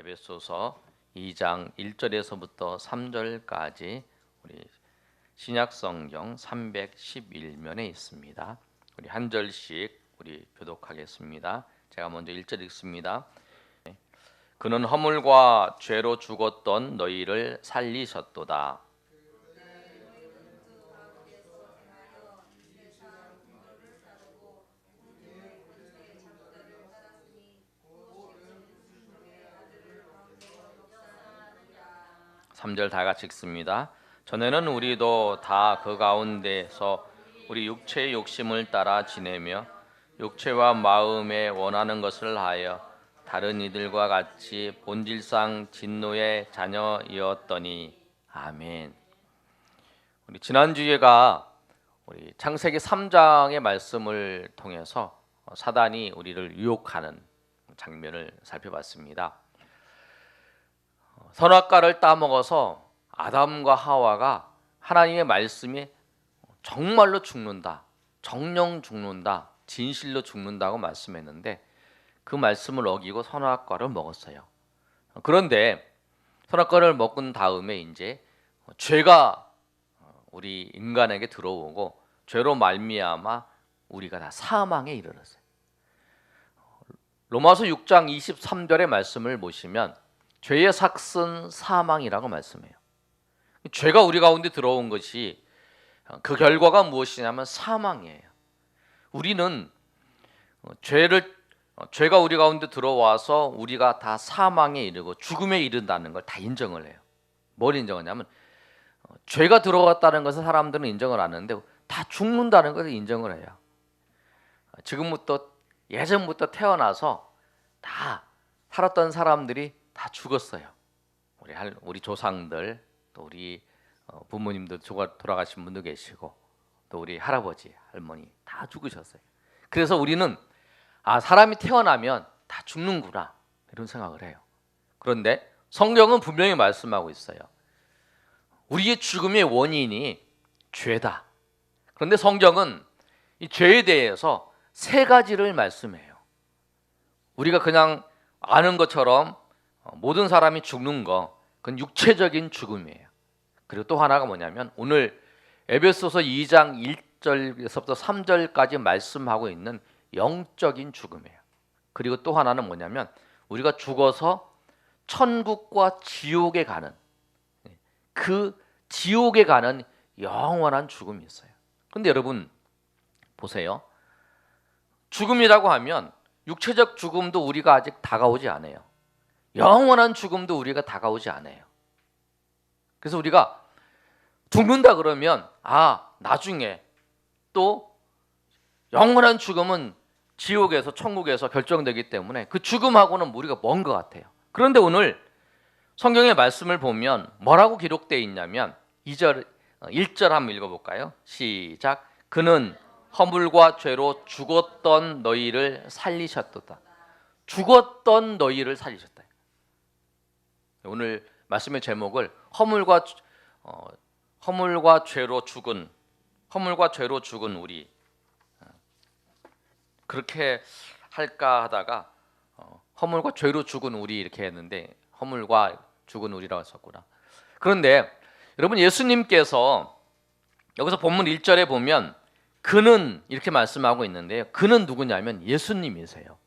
에베소서 2장 1절에서부터 3절까지 우리 신약성경 311면에 있습니다. 우리 한 절씩 우리 교독하겠습니다. 제가 먼저 1절 읽습니다. 그는 허물과 죄로 죽었던 너희를 살리셨도다. 삼절 다 같이 읽습니다. 전에는 우리도 다 그 가운데서 우리 육체의 욕심을 따라 지내며 육체와 마음에 원하는 것을 하여 다른 이들과 같이 본질상 진노의 자녀이었더니. 아멘. 우리 지난주에가 우리 창세기 3장의 말씀을 통해서 사단이 우리를 유혹하는 장면을 살펴봤습니다. 선악과를 따먹어서 아담과 하와가 하나님의 말씀이 정말로 죽는다, 정령 죽는다, 진실로 죽는다고 말씀했는데 그 말씀을 어기고 선악과를 먹었어요. 그런데 선악과를 먹은 다음에 이제 죄가 우리 인간에게 들어오고 죄로 말미암아 우리가 다 사망에 이르렀어요. 로마서 6장 23절의 말씀을 보시면 죄의 삭은 사망이라고 말씀해요. 죄가 우리 가운데 들어온 것이 그 결과가 무엇이냐면 사망이에요. 우리는 죄가 우리 가운데 들어와서 우리가 다 사망에 이르고 죽음에 이른다는 걸 다 인정을 해요. 뭘 인정하냐면 죄가 들어왔다는 것을 사람들은 인정을 하는데 다 죽는다는 것을 인정을 해요. 지금부터 예전부터 태어나서 다 살았던 사람들이 다 죽었어요. 우리 조상들, 또 우리 부모님도 돌아가신 분도 계시고 또 우리 할아버지, 할머니 다 죽으셨어요. 그래서 우리는 사람이 태어나면 다 죽는구나 이런 생각을 해요. 그런데 성경은 분명히 말씀하고 있어요. 우리의 죽음의 원인이 죄다. 그런데 성경은 이 죄에 대해서 세 가지를 말씀해요. 우리가 그냥 아는 것처럼 모든 사람이 죽는 거, 그건 육체적인 죽음이에요. 그리고 또 하나가 뭐냐면 오늘 에베소서 2장 1절에서부터 3절까지 말씀하고 있는 영적인 죽음이에요. 그리고 또 하나는 뭐냐면 우리가 죽어서 천국과 지옥에 가는, 그 지옥에 가는 영원한 죽음이 있어요. 그런데 여러분 보세요. 죽음이라고 하면 육체적 죽음도 우리가 아직 다가오지 않아요. 영원한 죽음도 우리가 다가오지 않아요. 그래서 우리가 죽는다 그러면 나중에 또 영원한 죽음은 지옥에서 천국에서 결정되기 때문에 그 죽음하고는 우리가 먼 것 같아요. 그런데 오늘 성경의 말씀을 보면 뭐라고 기록되어 있냐면 1절 한번 읽어볼까요? 시작. 그는 허물과 죄로 죽었던 너희를 살리셨도다. 죽었던 너희를 살리셨다. 오늘 말씀의 제목을 허물과 죄로 죽은 우리, 그렇게 할까 하다가 허물과 죄로 죽은 우리 이렇게 했는데 허물과 죽은 우리라고 했었구나. 그런데 여러분 예수님께서 여기서 본문 1절에 보면 그는 이렇게 말씀하고 있는데요. 그는 누구냐면 예수님이세요.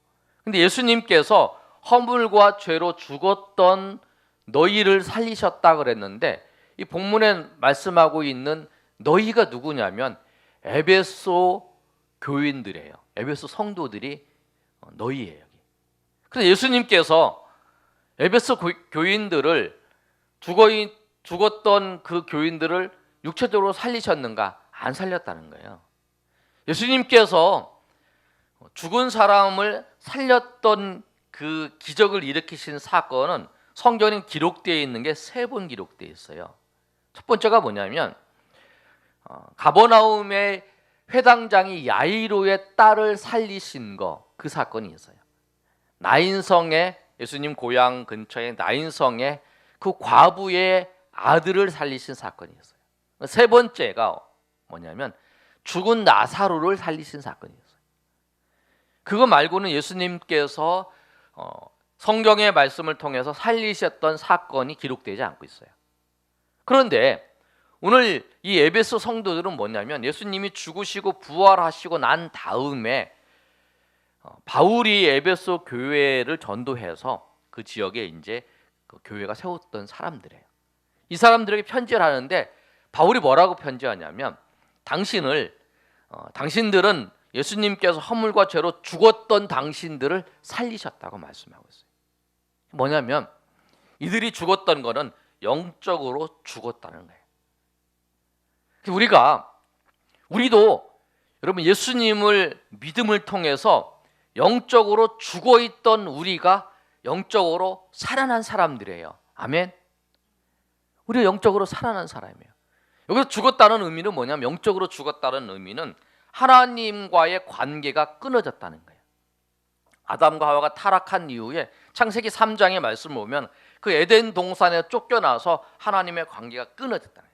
근데 예수님께서 허물과 죄로 죽었던 너희를 살리셨다 그랬는데 이 본문에 말씀하고 있는 너희가 누구냐면 에베소 교인들이에요. 에베소 성도들이 너희예요. 그래서 예수님께서 에베소 교인들을 죽었던 그 교인들을 육체적으로 살리셨는가? 안 살렸다는 거예요. 예수님께서 죽은 사람을 살렸던 그 기적을 일으키신 사건은 성경에 기록되어 있는 게 3번 기록되어 있어요. 첫 번째가 뭐냐면 가버나움의 회당장이 야이로의 딸을 살리신 그 사건이 있어요. 나인성의 예수님 고향 근처에 나인성의 그 과부의 아들을 살리신 사건이 있어요. 세 번째가 뭐냐면 죽은 나사로를 살리신 사건이 있어요. 그거 말고는 예수님께서 성경의 말씀을 통해서 살리셨던 사건이 기록되지 않고 있어요. 그런데 오늘 이 에베소 성도들은 뭐냐면 예수님이 죽으시고 부활하시고 난 다음에 바울이 에베소 교회를 전도해서 그 지역에 이제 그 교회가 세웠던 사람들이에요. 이 사람들에게 편지를 하는데 바울이 뭐라고 편지하냐면 당신들은 예수님께서 허물과 죄로 죽었던 당신들을 살리셨다고 말씀하고 있어요. 뭐냐면 이들이 죽었던 거는 영적으로 죽었다는 거예요. 우리도 여러분 예수님을 믿음을 통해서 영적으로 죽어있던 우리가 영적으로 살아난 사람들이에요. 아멘. 우리가 영적으로 살아난 사람이에요. 여기서 죽었다는 의미는 뭐냐면 영적으로 죽었다는 의미는 하나님과의 관계가 끊어졌다는 거예요. 아담과 하와가 타락한 이후에 창세기 3장의 말씀을 보면 그 에덴 동산에 쫓겨나서 하나님의 관계가 끊어졌다는 거예요.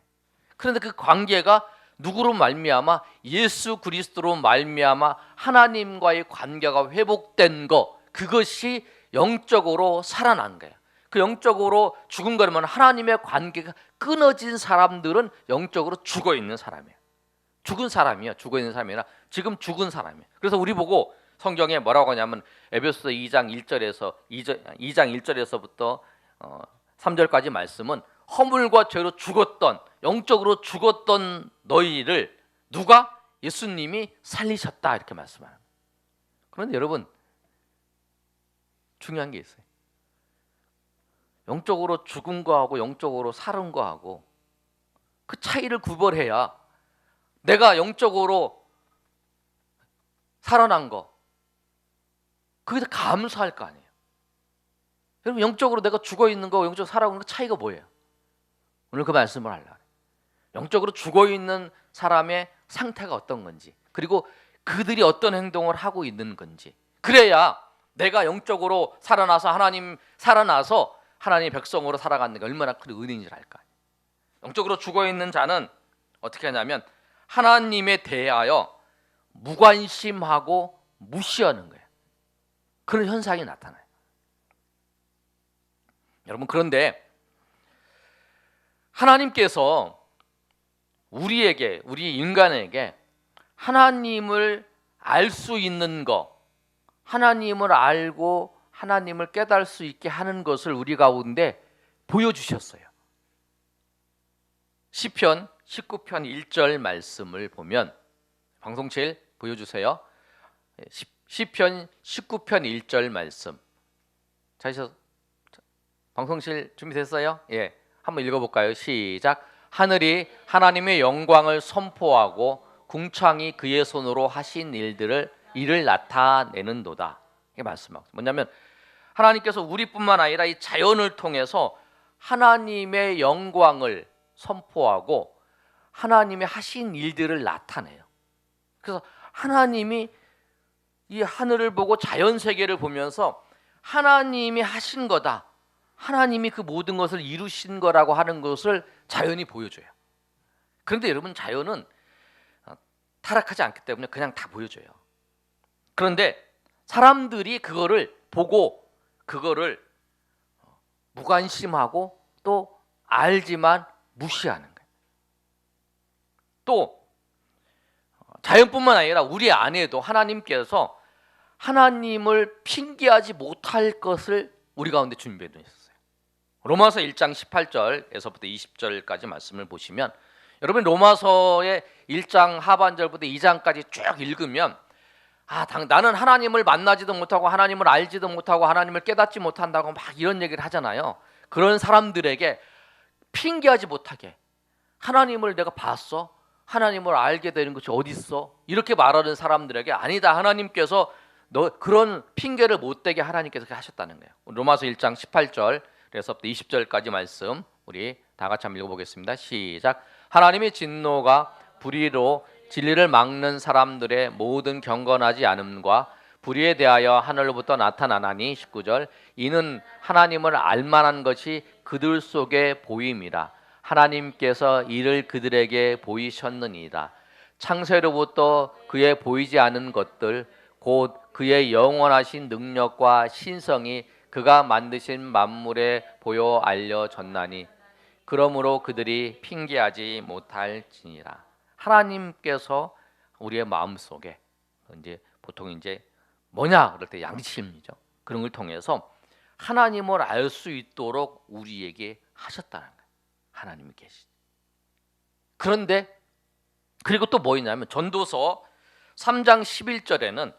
그런데 그 관계가 누구로 말미암아 예수 그리스도로 말미암아 하나님과의 관계가 회복된 거, 그것이 영적으로 살아난 거예요. 그 영적으로 죽은 거라면 하나님의 관계가 끊어진 사람들은 영적으로 죽어 있는 사람이에요. 죽은 사람이요. 죽어 있는 사람이 아니라 지금 죽은 사람이에요. 그래서 우리 보고 성경에 뭐라고 하냐면 에베소서 2장 1절에서부터 3절까지 말씀은 허물과 죄로 죽었던, 영적으로 죽었던 너희를 누가? 예수님이 살리셨다 이렇게 말씀합니다. 그런데 여러분 중요한 게 있어요. 영적으로 죽은 거하고 영적으로 살은 거하고 그 차이를 구별해야 내가 영적으로 살아난 거 그게 감사할 거 아니에요. 여러분 영적으로 내가 죽어 있는 거 영적으로 살아가는 거 차이가 뭐예요? 오늘 그 말씀을 하려고 해요. 영적으로 죽어 있는 사람의 상태가 어떤 건지, 그리고 그들이 어떤 행동을 하고 있는 건지, 그래야 내가 영적으로 살아나서 하나님의 백성으로 살아가는 게 얼마나 큰 은혜인지를 알 거 아니에요. 영적으로 죽어 있는 자는 어떻게 하냐면 하나님에 대하여 무관심하고 무시하는 거예요. 그런 현상이 나타나요. 여러분, 그런데 하나님께서 우리 인간에게 하나님을 알 수 있는 것, 하나님을 알고 하나님을 깨달을 수 있게 하는 것을 우리 가운데 보여주셨어요. 시편 19편 1절 말씀을 보면, 방송실 보여주세요. 시편 19편 1절 말씀. 방송실 준비됐어요? 예, 한번 읽어볼까요? 시작. 하늘이 하나님의 영광을 선포하고 궁창이 그의 손으로 하신 일을 나타내는도다. 이게 말씀하고 뭐냐면 하나님께서 우리뿐만 아니라 이 자연을 통해서 하나님의 영광을 선포하고 하나님의 하신 일들을 나타내요. 그래서 하나님이 이 하늘을 보고 자연 세계를 보면서 하나님이 하신 거다, 하나님이 그 모든 것을 이루신 거라고 하는 것을 자연이 보여줘요. 그런데 여러분, 자연은 타락하지 않기 때문에 그냥 다 보여줘요. 그런데 사람들이 그거를 보고 그거를 무관심하고 또 알지만 무시하는 거예요. 또 자연뿐만 아니라 우리 안에도 하나님께서 하나님을 핑계하지 못할 것을 우리 가운데 준비해 두셨어요. 로마서 1장 18절에서부터 20절까지 말씀을 보시면, 여러분 로마서의 1장 하반절부터 2장까지 쭉 읽으면 나는 하나님을 만나지도 못하고 하나님을 알지도 못하고 하나님을 깨닫지 못한다고 막 이런 얘기를 하잖아요. 그런 사람들에게 핑계하지 못하게, 하나님을 내가 봤어? 하나님을 알게 되는 것이 어디 있어? 이렇게 말하는 사람들에게 아니다, 하나님께서 너 그런 핑계를 못 대게 하나님께서 그렇게 하셨다는 거예요. 로마서 1장 18절에서부터 20절까지 말씀 우리 다 같이 한번 읽어보겠습니다. 시작. 하나님의 진노가 불의로 진리를 막는 사람들의 모든 경건하지 않음과 불의에 대하여 하늘로부터 나타나나니, 19절, 이는 하나님을 알만한 것이 그들 속에 보임이라. 하나님께서 이를 그들에게 보이셨느니이다. 창세로부터 그의 보이지 않은 것들 곧 그의 영원하신 능력과 신성이 그가 만드신 만물에 보여 알려졌나니 그러므로 그들이 핑계하지 못할지니라. 하나님께서 우리의 마음속에 이제 보통 이제 뭐냐 그럴 때 양심이죠. 그런 걸 통해서 하나님을 알 수 있도록 우리에게 하셨다는 거예요. 하나님이 계시. 그런데 그리고 또 뭐 있냐면 전도서 3장 11절에는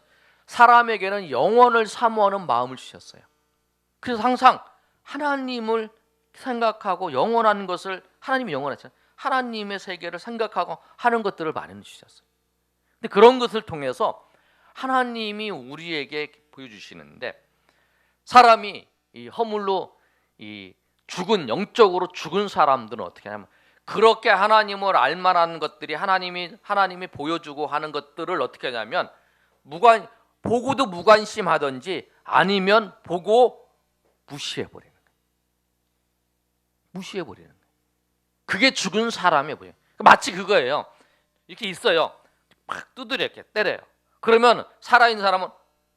사람에게는 영원을 사모하는 마음을 주셨어요. 그래서 항상 하나님을 생각하고 영원한 것을, 하나님이 영원하잖아요. 하나님의 세계를 생각하고 하는 것들을 많이 주셨어요. 근데 그런 것을 통해서 하나님이 우리에게 보여주시는데, 사람이 이 허물로 이 죽은, 영적으로 죽은 사람들은 어떻게 하냐면 그렇게 하나님을 알만한 것들이 하나님이 보여주고 하는 것들을 어떻게 하냐면 보고도 무관심하든지 아니면 보고 무시해버리는 거예요. 무시해버리는 거예요. 그게 죽은 사람이 보여요. 마치 그거예요. 이렇게 있어요. 막 두드려 이렇게 때려요. 그러면 살아있는 사람은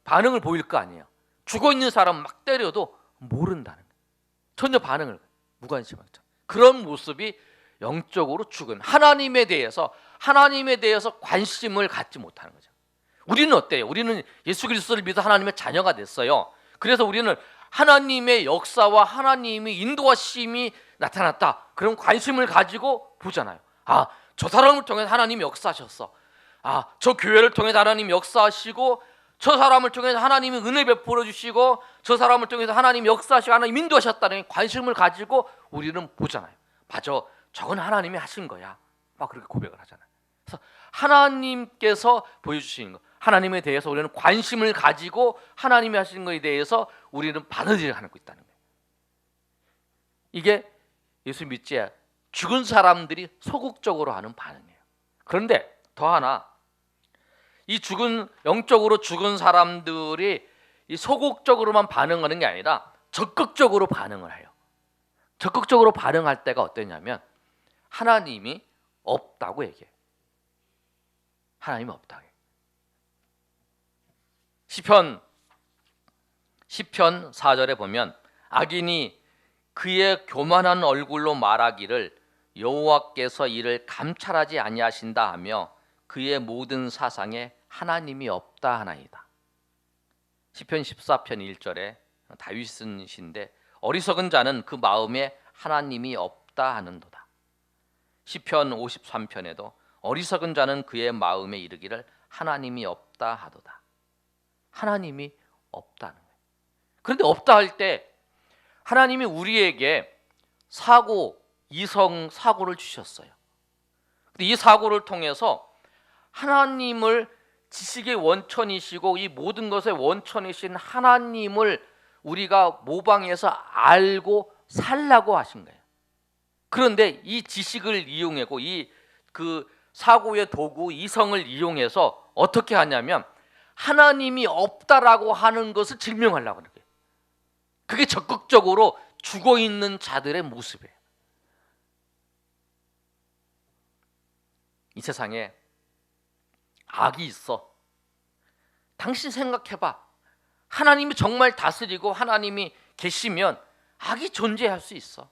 반응을 보일 거 아니에요. 죽어있는 사람은 막 때려도 모른다는 거예요. 전혀 반응을 무관심하죠. 그런 모습이 영적으로 죽은 하나님에 대해서 관심을 갖지 못하는 거죠. 우리는 어때요? 우리는 예수 그리스도를 믿어 하나님의 자녀가 됐어요. 그래서 우리는 하나님의 역사와 하나님의 인도하심이 나타났다. 그럼 관심을 가지고 보잖아요. 아, 저 사람을 통해서 하나님이 역사하셨어. 아, 저 교회를 통해서 하나님이 역사하시고, 저 사람을 통해서 하나님이 은혜 베풀어 주시고, 저 사람을 통해서 하나님이 역사하시고 하나님 인도하셨다는 관심을 가지고 우리는 보잖아요. 맞아, 저건 하나님이 하신 거야. 막 그렇게 고백을 하잖아요. 그래서 하나님께서 보여주시는 것, 하나님에 대해서 우리는 관심을 가지고 하나님이 하시는 것에 대해서 우리는 받아들이려 하고 있다는 거예요. 이게 예수 믿지 죽은 사람들이 소극적으로 하는 반응이에요. 그런데 더 하나, 이 영적으로 죽은 사람들이 이 소극적으로만 반응하는 게 아니라 적극적으로 반응을 해요. 적극적으로 반응할 때가 어떠냐면 하나님이 없다고 얘기해요. 하나님이 없다고 해요. 시편 4절에 보면 악인이 그의 교만한 얼굴로 말하기를 여호와께서 이를 감찰하지 아니하신다 하며 그의 모든 사상에 하나님이 없다 하나이다. 시편 14편 1절에 다윗은 시인데 어리석은 자는 그 마음에 하나님이 없다 하는도다. 시편 53편에도 어리석은 자는 그의 마음에 이르기를 하나님이 없다 하도다. 하나님이 없다는 거예요. 그런데 없다 할 때 하나님이 우리에게 이성 사고를 주셨어요. 근데 이 사고를 통해서 하나님을, 지식의 원천이시고 이 모든 것의 원천이신 하나님을 우리가 모방해서 알고 살라고 하신 거예요. 그런데 이 지식을 이용하고 그 사고의 도구 이성을 이용해서 어떻게 하냐면 하나님이 없다라고 하는 것을 증명하려고 그래요. 그게 적극적으로 죽어 있는 자들의 모습이에요. 이 세상에 악이 있어. 당신 생각해봐. 하나님이 정말 다스리고 하나님이 계시면 악이 존재할 수 있어.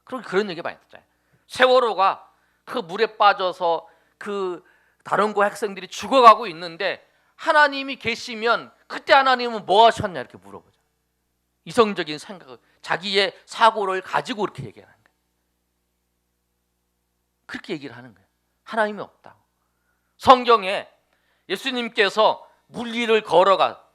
그런 얘기 많이 듣잖아요. 세월호가 그 물에 빠져서 그 다른 고 학생들이 죽어가고 있는데 하나님이 계시면 그때 하나님은 뭐 하셨냐 이렇게 물어보죠. 이성적인 생각을, 자기의 사고를 가지고 그렇게 얘기하는 거예요. 그렇게 얘기를 하는 거예요. 하나님이 없다고. 성경에 예수님께서 물길을 걸어갔어요.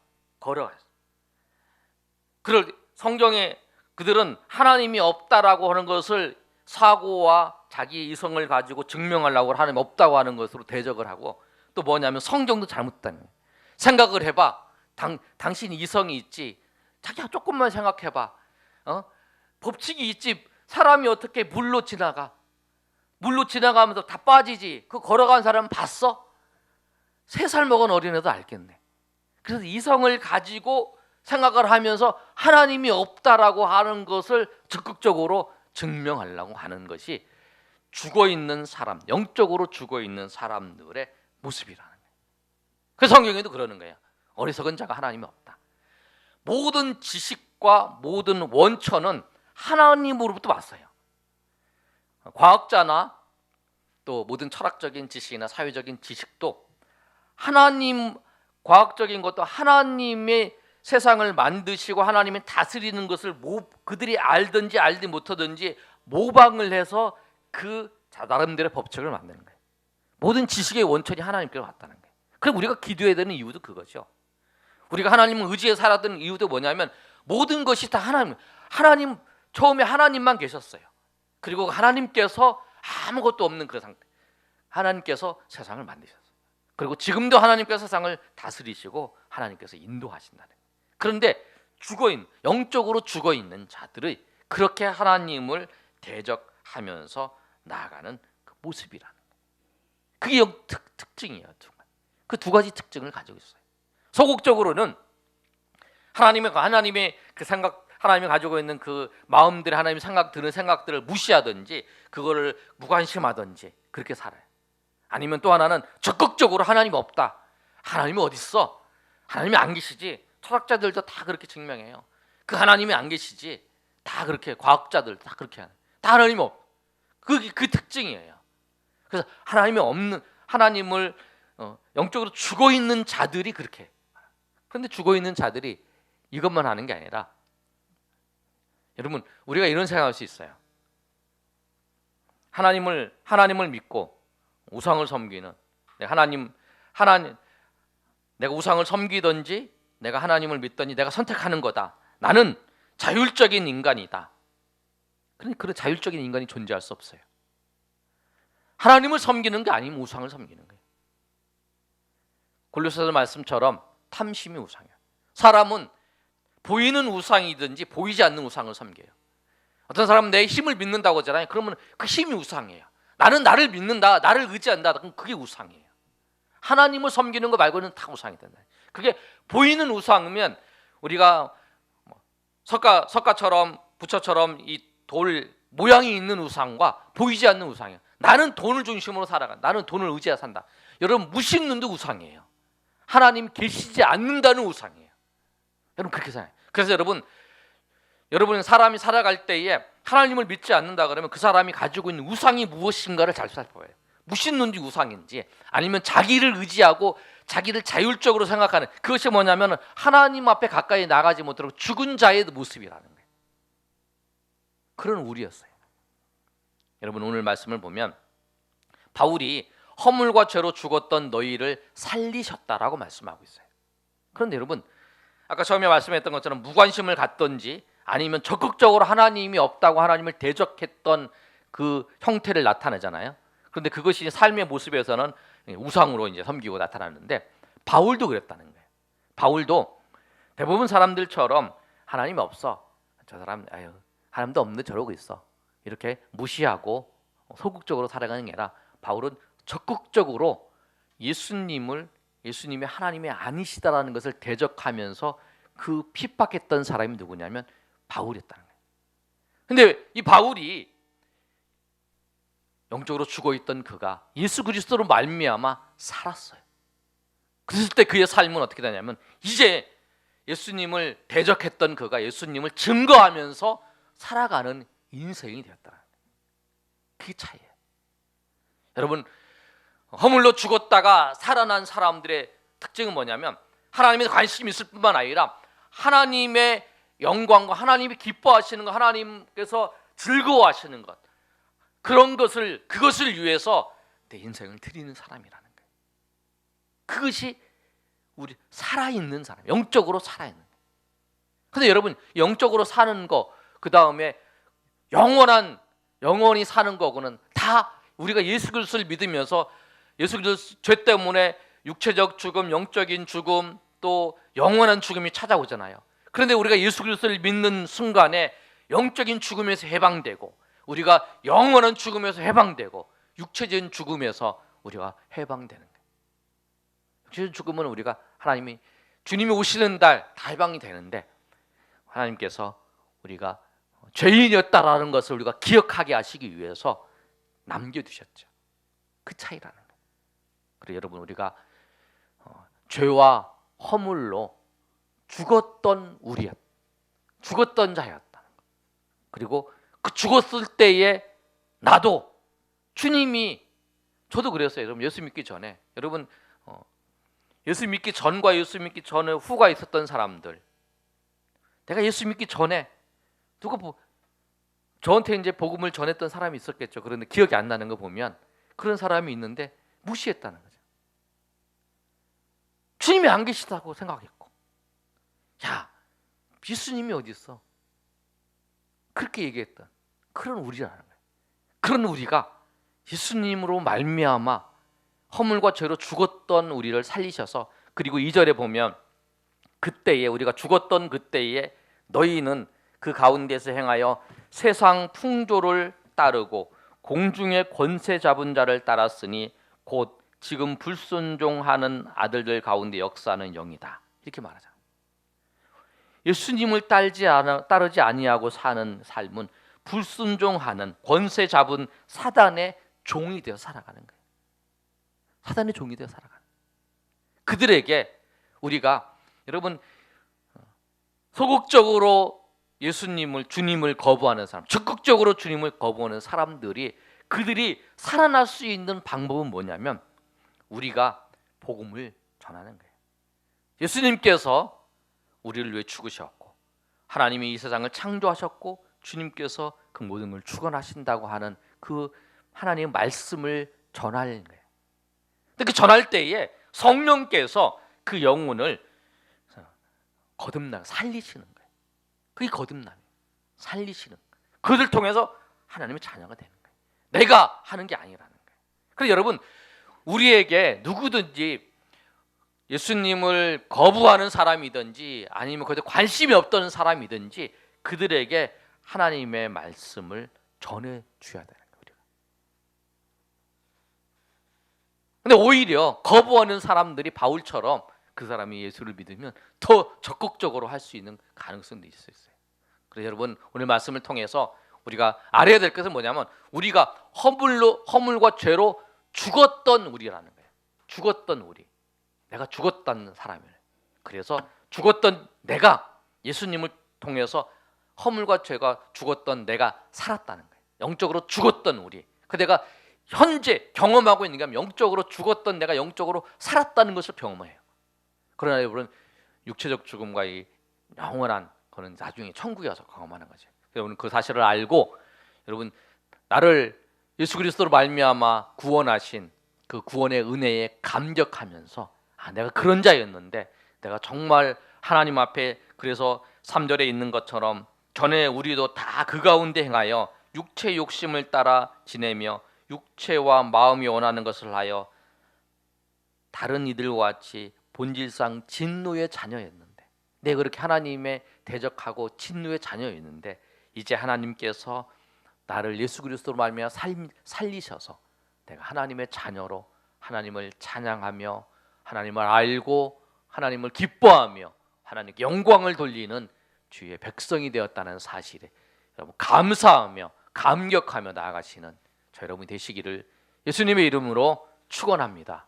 성경에 그들은 하나님이 없다라고 하는 것을 사고와 자기 이성을 가지고 증명하려고 하나님 없다고 하는 것으로 대적을 하고, 또 뭐냐면 성경도 잘못된 거예요. 생각을 해봐. 당신 이성이 있지. 자기가 조금만 생각해봐. 법칙이 있지. 사람이 어떻게 물로 지나가면서 다 빠지지. 그 걸어간 사람 봤어? 3살 먹은 어린애도 알겠네. 그래서 이성을 가지고 생각을 하면서 하나님이 없다라고 하는 것을 적극적으로 증명하려고 하는 것이 죽어있는 사람, 영적으로 죽어있는 사람들의 모습이라는 거예요. 그 성경에도 그러는 거예요. 어리석은 자가 하나님이 없다. 모든 지식과 모든 원천은 하나님으로부터 왔어요. 과학자나 또 모든 철학적인 지식이나 사회적인 지식도 하나님, 과학적인 것도 하나님의 세상을 만드시고 하나님이 다스리는 것을 그들이 알든지 알지 못하든지 모방을 해서 그 나름대로 법칙을 만드는 거예요. 모든 지식의 원천이 하나님께로 왔다는 거예요. 그럼 우리가 기도해야 되는 이유도 그거죠. 우리가 하나님을 의지해 살았던 이유도 뭐냐면 모든 것이 다 하나님 처음에 하나님만 계셨어요. 그리고 하나님께서 아무것도 없는 그 상태, 하나님께서 세상을 만드셨어요. 그리고 지금도 하나님께서 세상을 다스리시고 하나님께서 인도하신다는 거예요. 그런데 영적으로 죽어있는 자들의 그렇게 하나님을 대적하면서 나아가는 그 모습이라는 거예요. 그게 특징이에요. 그 두 가지 특징을 가지고 있어요. 소극적으로는 하나님의 그 생각, 하나님이 가지고 있는 그 마음들이 하나님이 드는 생각들을 무시하든지 그거를 무관심하든지 그렇게 살아요. 아니면 또 하나는 적극적으로 하나님 없다, 하나님이 어디 있어, 하나님이 안 계시지. 철학자들도 다 그렇게 증명해요. 그 하나님이 안 계시지. 다 그렇게, 과학자들 다 그렇게 하는, 다 하나님이 그 특징이에요. 그래서 하나님이 없는, 하나님을 영적으로 죽어 있는 자들이 그렇게. 그런데 죽어 있는 자들이 이것만 하는 게 아니라, 여러분, 우리가 이런 생각할 수 있어요. 하나님을 믿고 우상을 섬기는, 내가 우상을 섬기든지 내가 하나님을 믿든지 내가 선택하는 거다. 나는 자율적인 인간이다. 그런데 그런 자율적인 인간이 존재할 수 없어요. 하나님을 섬기는 게 아니면 우상을 섬기는 거예요. 골로새서 말씀처럼 탐심이 우상이에요. 사람은 보이는 우상이든지 보이지 않는 우상을 섬겨요. 어떤 사람은 내 힘을 믿는다고 하잖아요. 그러면 그 힘이 우상이에요. 나는 나를 믿는다, 나를 의지한다. 그럼 그게 우상이에요. 하나님을 섬기는 거 말고는 다 우상이 된다. 그게 보이는 우상이면 우리가 석가처럼 부처처럼 이 돌 모양이 있는 우상과 보이지 않는 우상이에요. 나는 돈을 중심으로 살아간다, 나는 돈을 의지해 산다. 여러분, 무신론도 우상이에요. 하나님 계시지 않는다는 우상이에요. 여러분, 그렇게 생각해요. 그래서 여러분 사람이 살아갈 때에 하나님을 믿지 않는다 그러면 그 사람이 가지고 있는 우상이 무엇인가를 잘 살펴봐요. 무신론지 우상인지, 아니면 자기를 의지하고 자기를 자율적으로 생각하는, 그것이 뭐냐면 하나님 앞에 가까이 나가지 못하고 죽은 자의 모습이라는 거예요. 그런 우리였어요. 여러분, 오늘 말씀을 보면 바울이 허물과 죄로 죽었던 너희를 살리셨다라고 말씀하고 있어요. 그런데 여러분, 아까 처음에 말씀했던 것처럼 무관심을 갖든지 아니면 적극적으로 하나님이 없다고 하나님을 대적했던 그 형태를 나타내잖아요. 그런데 그것이 삶의 모습에서는 우상으로 이제 섬기고 나타나는데, 바울도 그랬다는 거예요. 바울도 대부분 사람들처럼 하나님이 없어, 저 사람 하나님도 없는데 저러고 있어, 이렇게 무시하고 소극적으로 살아가는 게 아니라 바울은 적극적으로 예수님이 하나님이 아니시다라는 것을 대적하면서 그 핍박했던 사람이 누구냐면 바울이었다는 거예요. 근데 이 바울이 영적으로 죽어있던 그가 예수 그리스도로 말미암아 살았어요. 그랬을 때 그의 삶은 어떻게 되냐면, 이제 예수님을 대적했던 그가 예수님을 증거하면서 살아가는 인생이 되었다. 그게 차이예요. 여러분, 허물로 죽었다가 살아난 사람들의 특징은 뭐냐면, 하나님에 관심이 있을 뿐만 아니라 하나님의 영광과 하나님이 기뻐하시는 것, 하나님께서 즐거워하시는 것, 그것을 위해서 내 인생을 드리는 사람이라는 거예요. 그것이 우리 살아있는 사람, 영적으로 살아있는 거예요. 근데 여러분, 영적으로 사는 거, 그 다음에 영원히 사는 거고는 다 우리가 예수 그리스도를 믿으면서 예수 그리스도 죄 때문에 육체적 죽음, 영적인 죽음, 또 영원한 죽음이 찾아오잖아요. 그런데 우리가 예수 그리스도를 믿는 순간에 영적인 죽음에서 해방되고, 우리가 영원한 죽음에서 해방되고, 육체적인 죽음에서 우리가 해방되는 거예요. 육체적인 죽음은 우리가 주님이 오시는 날 다 해방이 되는데, 하나님께서 우리가 죄인이었다라는 것을 우리가 기억하게 하시기 위해서 남겨두셨죠. 그 차이라는 거예요. 그래서 여러분, 우리가 죄와 허물로 죽었던 우리였다. 죽었던 자였다. 그리고 그 죽었을 때에 나도 주님이, 저도 그랬어요. 여러분 예수 믿기 전에, 여러분 예수 믿기 전과 예수 믿기 전에 후가 있었던 사람들, 내가 예수 믿기 전에 누가 저한테 이제 복음을 전했던 사람이 있었겠죠. 그런데 기억이 안 나는 거 보면 그런 사람이 있는데 무시했다는 거죠. 주님이 안 계시다고 생각했고, 야, 예수님이 어디 있어? 그렇게 얘기했던 그런 우리라는 거예요. 그런 우리가 예수님으로 말미암아 허물과 죄로 죽었던 우리를 살리셔서, 그리고 2절에 보면 그때에, 우리가 죽었던 그때에 너희는 그 가운데서 행하여 세상 풍조를 따르고 공중의 권세 잡은 자를 따랐으니 곧 지금 불순종하는 아들들 가운데 역사하는 영이다. 이렇게 말하잖아요. 예수님을 따르지 아니하고 사는 삶은 불순종하는 권세 잡은 사단의 종이 되어 살아가는 거예요. 사단의 종이 되어 살아가는 거예요. 그들에게 우리가, 여러분, 소극적으로 예수님을, 주님을 거부하는 사람, 적극적으로 주님을 거부하는 사람들이, 그들이 살아날 수 있는 방법은 뭐냐면 우리가 복음을 전하는 거예요. 예수님께서 우리를 위해 죽으셨고, 하나님이 이 세상을 창조하셨고, 주님께서 그 모든 걸 주관하신다고 하는 그 하나님의 말씀을 전하는 거예요. 근데 그 전할 때에 성령께서 그 영혼을 살리시는 거예요. 그게 거듭남이에요. 살리시는 거예요. 그들 통해서 하나님의 자녀가 되는 거예요. 내가 하는 게 아니라는 거예요. 그래서 여러분, 우리에게 누구든지 예수님을 거부하는 사람이든지 아니면 그것에 관심이 없던 사람이든지 그들에게 하나님의 말씀을 전해 주어야 되는 거예요. 근데 오히려 거부하는 사람들이 바울처럼 그 사람이 예수를 믿으면 더 적극적으로 할 수 있는 가능성도 있을 수 있어요. 그래서 여러분, 오늘 말씀을 통해서 우리가 알아야 될 것은 뭐냐면 우리가 허물과 죄로 죽었던 우리라는 거예요. 죽었던 우리. 내가 죽었다는 사람이에요. 그래서 죽었던 내가 예수님을 통해서 허물과 죄가 죽었던 내가 살았다는 거예요. 영적으로 죽었던 우리. 그 내가 현재 경험하고 있는 게 아니라 영적으로 죽었던 내가 영적으로 살았다는 것을 경험해요. 그러나 여러분, 육체적 죽음과 이 영원한 그는 나중에 천국에 가서 경험하는 거죠. 여러분, 그 사실을 알고 여러분, 나를 예수 그리스도로 말미암아 구원하신 그 구원의 은혜에 감격하면서, 내가 그런 자였는데 내가 정말 하나님 앞에, 그래서 3절에 있는 것처럼 전에 우리도 다 그 가운데 행하여 육체 욕심을 따라 지내며 육체와 마음이 원하는 것을 하여 다른 이들과 같이 본질상 진노의 자녀였는데, 내가 그렇게 하나님의 대적하고 진노의 자녀였는데 이제 하나님께서 나를 예수 그리스도로 말미암아 살리셔서 내가 하나님의 자녀로 하나님을 찬양하며 하나님을 알고 하나님을 기뻐하며 하나님께 영광을 돌리는 주의 백성이 되었다는 사실에 여러분 감사하며 감격하며 나아가시는 저 여러분이 되시기를 예수님의 이름으로 축원합니다.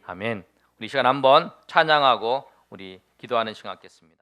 아멘. 우리 시간 한번 찬양하고 우리 기도하는 시간 갖겠습니다.